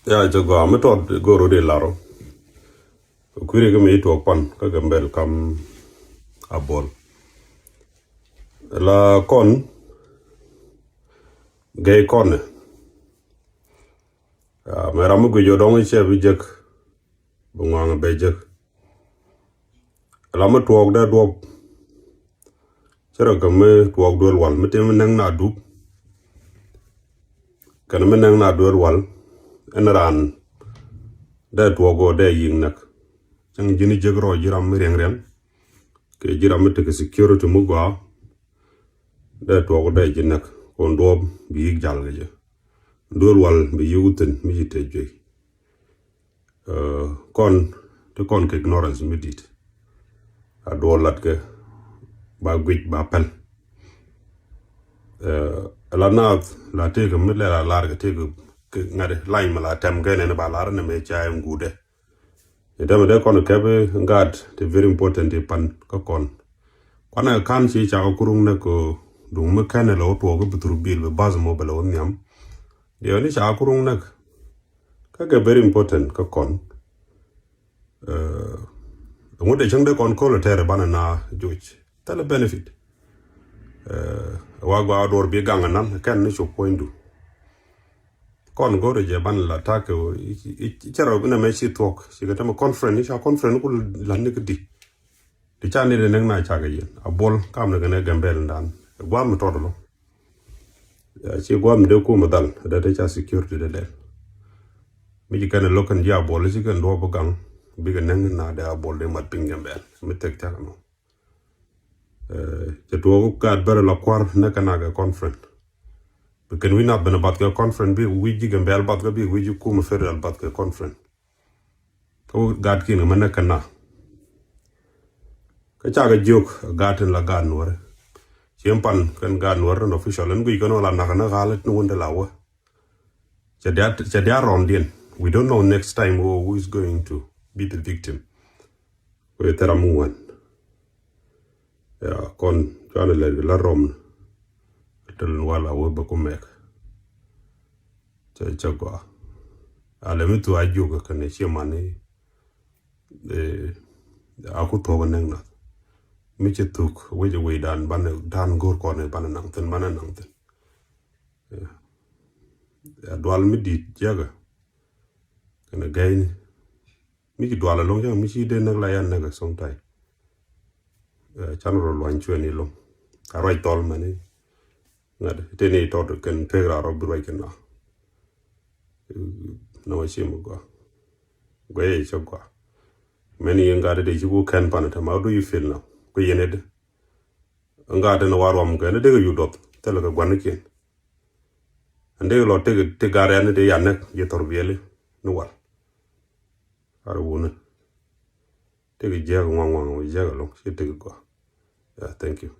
Ya cho go am to go ro de laro. Kuire ke me to pan ka gambel kam abol. La kon gay kon. Me ramu go jodong che bi jek bu ngang be jek. La ma to da do chera ga me to do wal me tem nang na du. Kan me nang na do wal en ran da to go de yin nak. Chang jini jeg ro jiram mi ren ke jiram te security mu go da to go de jinak kon do bi jal ge dol wal bi yuten mi te je kon te kon ke ignorance mi dit a do lat ke ba gwit ba pel la nav la te ke mi la lar ke te ke ngade lain mala tem ge ne ba lar ne me cha ngude ida de kon ke be ngad te very important e pan ka kon kwana kan si cha kurung ne ko dung me kan lo to go bitur bil be baz mo belo nyam de ni cha kurung ne ka very important ka kon ngode chang de kon ko le tere banana juch tele benefit wa gwa dor bi ganga nan kan ni cho pointu kon go je ban la ta ko chero na me si talk si ga ta conference ni cha conference ko la ni di di cha ni de nang na cha ga yin abol kam na ne gambel ndan gwa mu to do ci gwa mu de ko mu dal da cha security de mi ji kan lokan dia bol ci kan do bu gang bi ga nang na da bol de mat pingam bel mi tek ta no je to ka ber la kwar na kana ga conference bi kan wi na ben bat ga conference bi wi ji gambel bat ga bi wi ji ko mu federal bat ga conference ko gad ki na man kana ka cha ga jok gaten la gan wore chempan kan gan wore no official en bi kan la na kana galet no wonde lawa cha dia ron dien we don't know next time who is going to be the victim. We teramuan. Ya kon jana la rom. Tel wala we ba ko mek. Cha go. Ale mi tu ajuga kan e chemani aku to nang na. Mi che tuk we dan dan gor ko ne ban nang ten mana nang ten. Ya dwal mi di jaga. Kana gaini mi ki dwala long jang mi si de nak la yan nak song tai chan ro lwan chweni long a roi tol mani ngad te ni to ken pegra ro bro ken na no shi mo go gwe cho go many ngade de ju kan pan ta how do you feel now ko yened ngade no warom ken de yu dot tel ga gwan ken ande lo te gare an de yan nak ye tor biele no war aruna take a jag long, yeah, thank you.